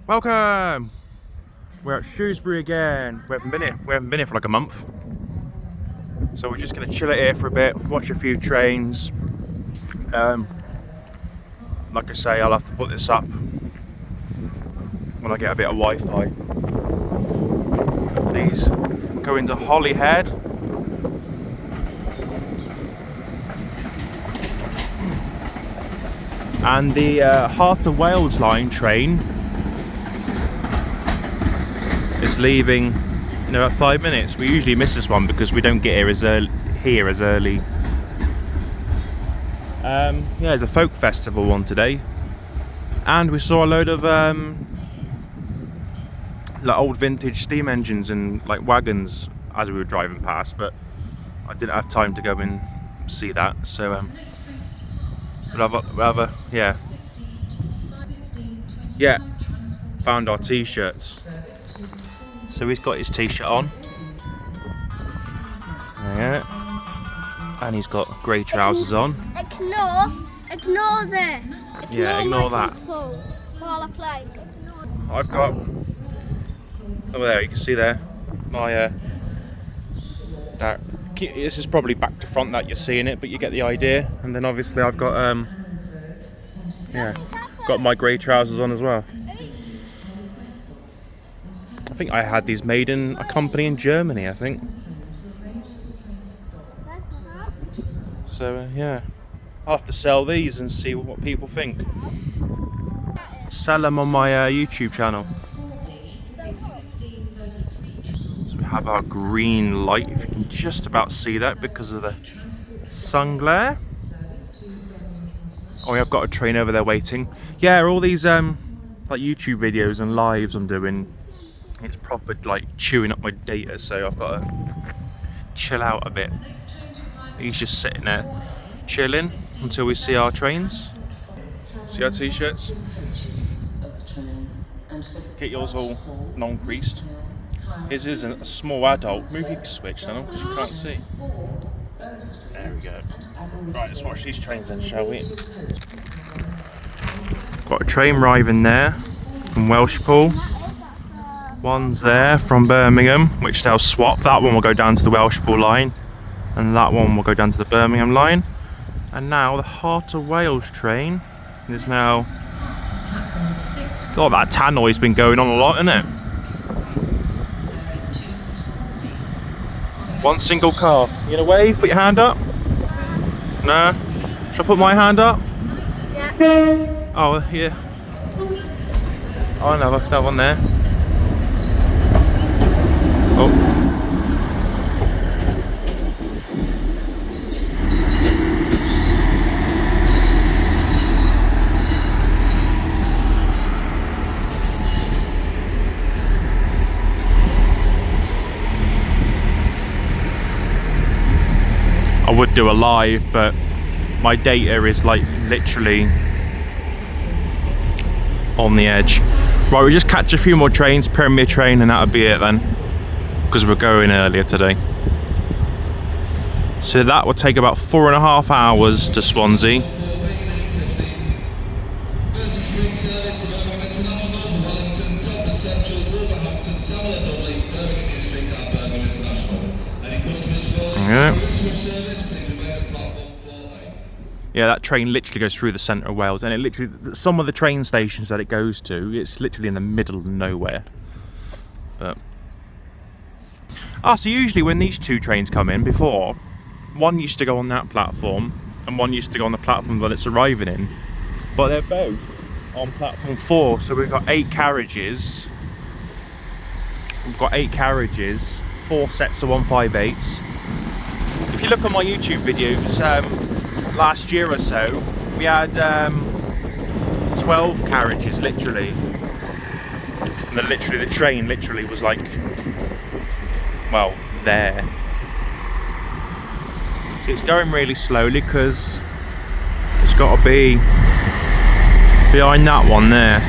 Welcome! We're at Shrewsbury again. We haven't been here for like a month. So we're just gonna chill it here for a bit, watch a few trains. Like I say, I'll have to put this up when I get a bit of Wi-Fi. Please go into Holyhead. And the Heart of Wales line train is leaving in about 5 minutes. We usually miss this one because we don't get here as early. Yeah, there's a folk festival on today, and we saw a load of like old vintage steam engines and like wagons as we were driving past, but I didn't have time to go and see that. So yeah, found our t-shirts. So he's got his t-shirt on, yeah, and he's got grey trousers on. Ignore this. Ignore that. While I play. I've got, oh there, you can see there, my this is probably back to front that you're seeing it, but you get the idea. And then obviously I've got got my grey trousers on as well. I think I had these made in a company in Germany, I think. So yeah, I'll have to sell these and see what people think. Sell them on my YouTube channel. So we have our green light, if you can just about see that because of the sun glare. Oh, I've got a train over there waiting. Yeah, all these like YouTube videos and lives I'm doing, it's proper like chewing up my data, so I've got to chill out a bit. He's just sitting there chilling until we see our trains. See our t-shirts? Get yours all non-creased. His isn't a small adult. Move your switch, Daniel, because you can't see. There we go. Right, let's watch these trains then, shall we? Got a train arriving there from Welshpool. One's there from Birmingham, which they'll swap. That one will go down to the Welshpool line, and that one will go down to the Birmingham line. And now the Heart of Wales train is now... God, that tannoy's been going on a lot, isn't it? One single car. You gonna wave? Put your hand up? No? Shall I put my hand up? Yeah. Oh, yeah. Oh, no, that one there. Oh. I would do a live, but my data is like literally on the edge. Right, we'll just catch a few more trains, Premier train, and that'll be it then, because we're going earlier today. So that will take about 4.5 hours to Swansea. Yeah. Yeah, that train literally goes through the centre of Wales, and it literally, some of the train stations that it goes to, it's literally in the middle of nowhere. But so usually when these two trains come in, before, one used to go on that platform and one used to go on the platform that it's arriving in, but they're both on platform 4, so we've got 8 carriages. We've got 8 carriages, 4 sets of 158s. If you look on my YouTube videos, last year or so, we had 12 carriages literally, and then the train literally was like, well, there. So it's going really slowly because it's got to be behind that one there.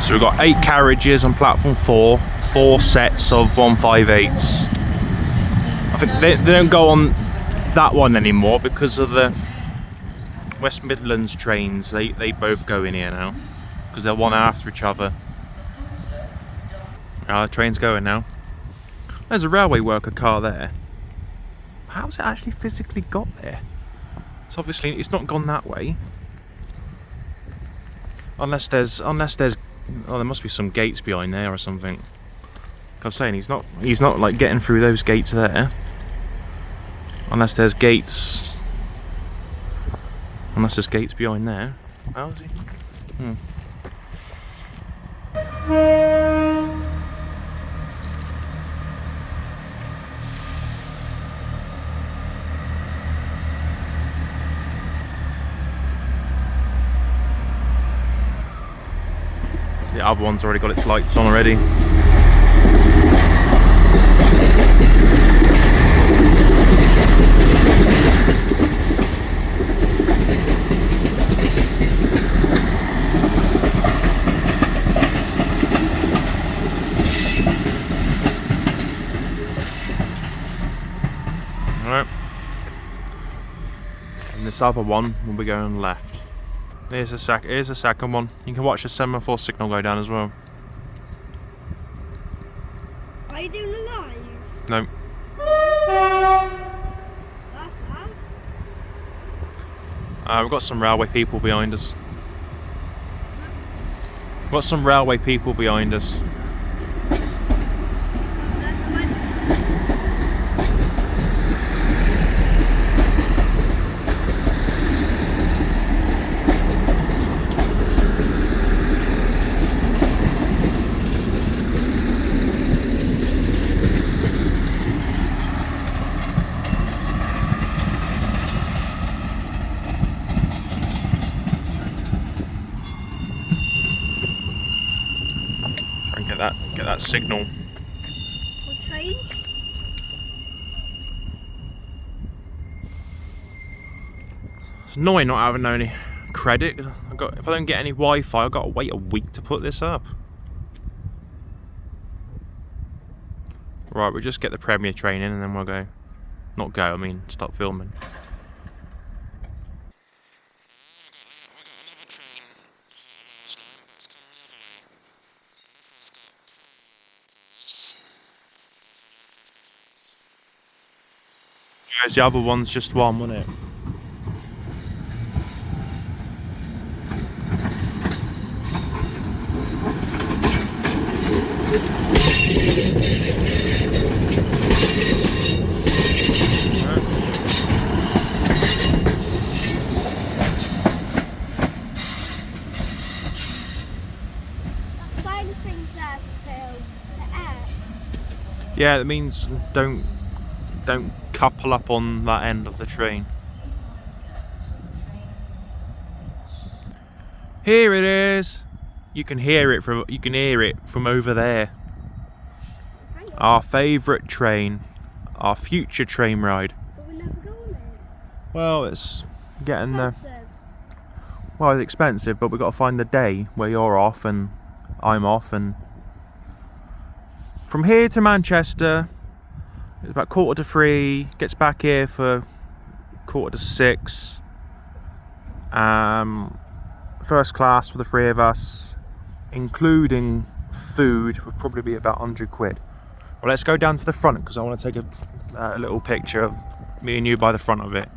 So we've got 8 carriages on platform 4, 4 sets of 158s. I think they don't go on that one anymore because of the West Midlands trains. They both go in here now because they're one after each other. The train's going now. There's a railway worker car there. How's it actually physically got there? It's obviously, it's not gone that way. Unless there's oh, there must be some gates behind there or something. Like I'm saying, he's not like getting through those gates there. Unless there's gates. Unless there's gates behind there. How is he? The other one's already got its lights on already. Alright. And this other one will be going left. Here's a second one. You can watch the semaphore signal go down as well. Are you doing it live? No. That's loud. We've got some railway people behind us. We've got some railway people behind us. Get that signal. For trains? It's annoying not having any credit. If I don't get any Wi-Fi, I've got to wait a week to put this up. Right, we'll just get the Premier train in and then we'll go. Not go, I mean stop filming. Whereas the other one's just one, wasn't it? That side of things are still the X. Yeah, that means don't couple up on that end of the train. Here it is. You can hear it from over there. Our favourite train, our future train ride. But we never go on it. Well, it's getting there. Expensive. Well, it's expensive, but we've got to find the day where you're off and I'm off, and from here to Manchester it's about 3:15, gets back here for 5:45. First class for the 3 of us, including food, would probably be about 100 quid. Well, let's go down to the front because I want to take a little picture of me and you by the front of it.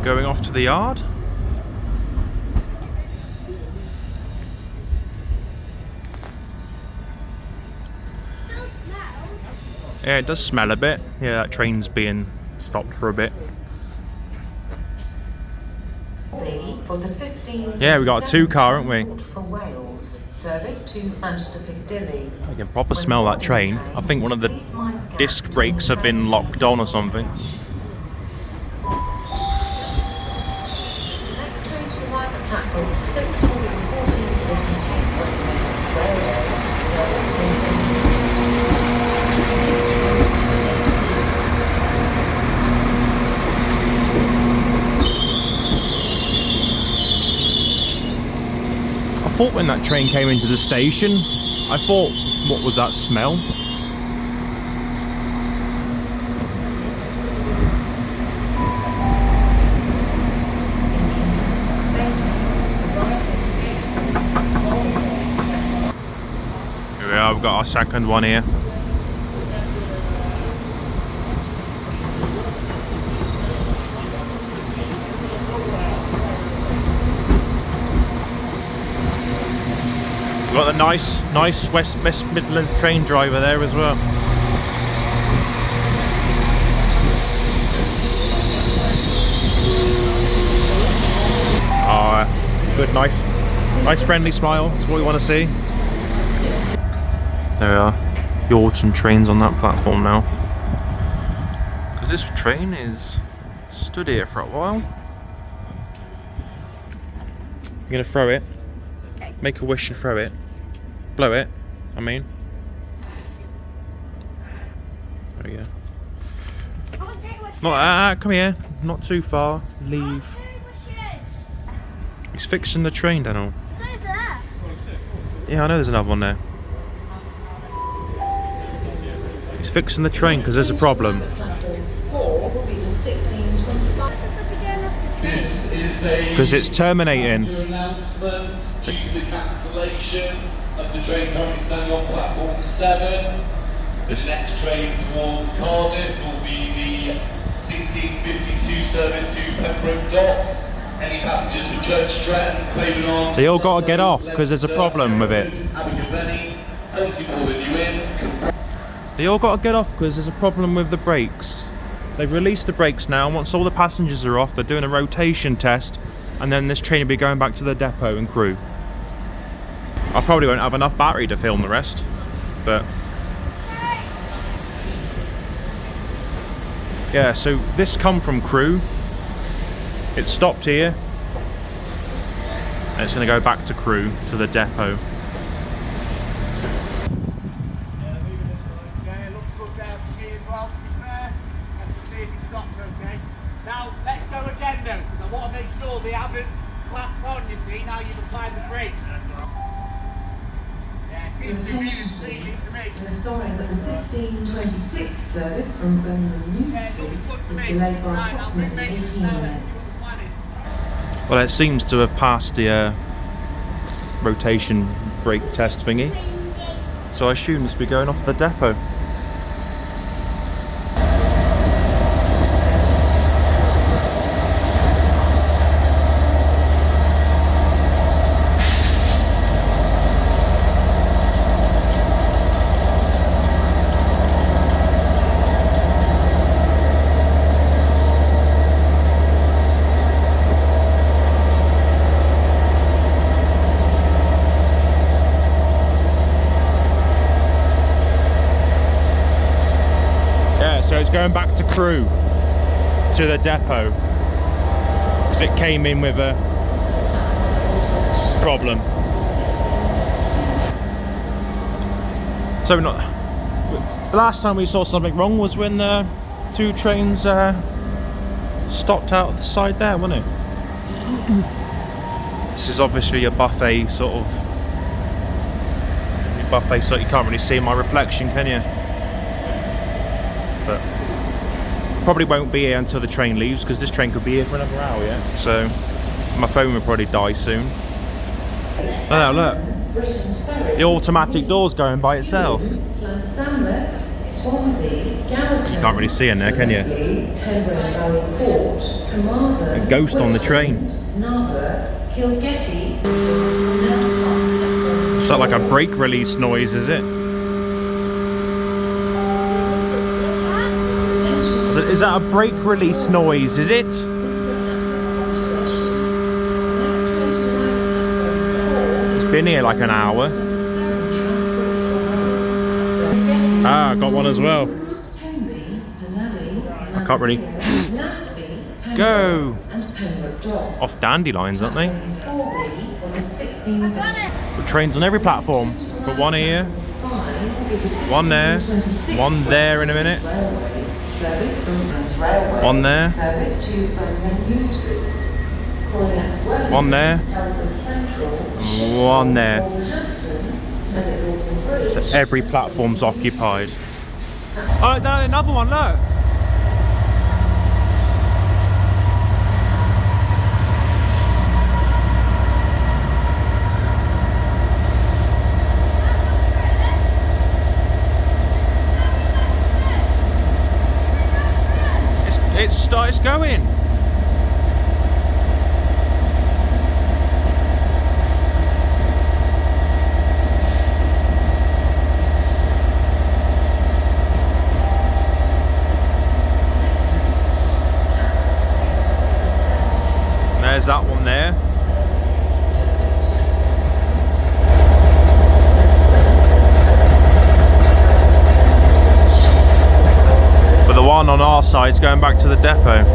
Going off to the yard. Still smells. Yeah, it does smell a bit. Yeah, that train's being stopped for a bit. Yeah, we got a 2-car, haven't we? For Wales, service to Manchester Piccadilly. I can proper smell that train. I think one of the disc brakes have been locked on or something. Next train Platform 6 will be 1452 West Midlands Railway. Service will be I thought when that train came into the station, I thought, what was that smell? Here we are, we've got our second one here. We've got a nice West Midlands train driver there as well. Good, nice friendly smile. That's what we want to see. There we are. The autumn train's on that platform now. Because this train is stood here for a while. You're gonna throw it. Okay. Make a wish and throw it. Blow it, I mean. There we go. Not come here. Not too far. Leave. He's fixing the train, Daniel. It's over there. Yeah, I know there's another one there. He's fixing the train because there's a problem. Because it's terminating. Announcement due to the cancellation of the train currently standing on platform 7. The next train towards Cardiff will be the 1652 service to Pembroke Dock. Any passengers for Church Stretton, Craven Arms, They all got to get off because there's a problem with it. They all got to get off because there's a problem with the brakes. They've released the brakes now, and once all the passengers are off, they're doing a rotation test, and then this train will be going back to the depot in Crewe. I probably won't have enough battery to film the rest, but yeah. So this come from Crewe. It stopped here, and it's going to go back to Crewe to the depot. Now, let's go again though, because I want to make sure they haven't clapped on, you see, now you've applied the brakes. Yeah, it seems to be really sweet to me. We're sorry that the 1526 service from Birmingham New Street is delayed by approximately 18 minutes. Well, it seems to have passed the rotation brake test thingy, so I assume this will be going off to the depot. So it's going back to Crewe, to the depot, because it came in with a problem. So the last time we saw something wrong was when the two trains stopped out of the side there, wasn't it? This is obviously a buffet sort of so you can't really see my reflection, can you? But probably won't be here until the train leaves, because this train could be here for another hour yet, so my phone will probably die soon. Oh look, the automatic door's going by itself. You can't really see in there, can you? A ghost on the train. It's not like a brake release noise, is it? Is that a brake release noise, is it? It's been here like an hour. Ah, I got one as well. I can't really... Go! Pembroke Dock. Off Dandelions, aren't they? 4B from the 1650. The trains on every platform. But one here, one there, one there in a minute, Service from Railway. one there, Service to Brendan New Street. Calling at Worthington, one there, Telford Central, and one there. Wolverhampton, Smethwick Alton Bridge. So every platform's occupied. Oh, no, another one, look. It's going. There's that one there. But the one on our side's going back to the depot.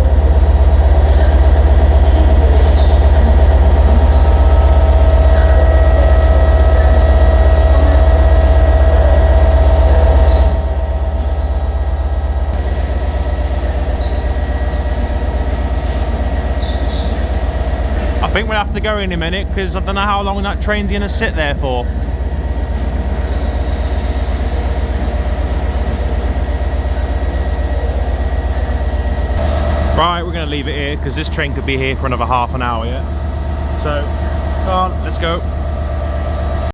I think we'll have to go in a minute because I don't know how long that train's going to sit there for. Right, we're going to leave it here because this train could be here for another half an hour yet. So, come on, let's go.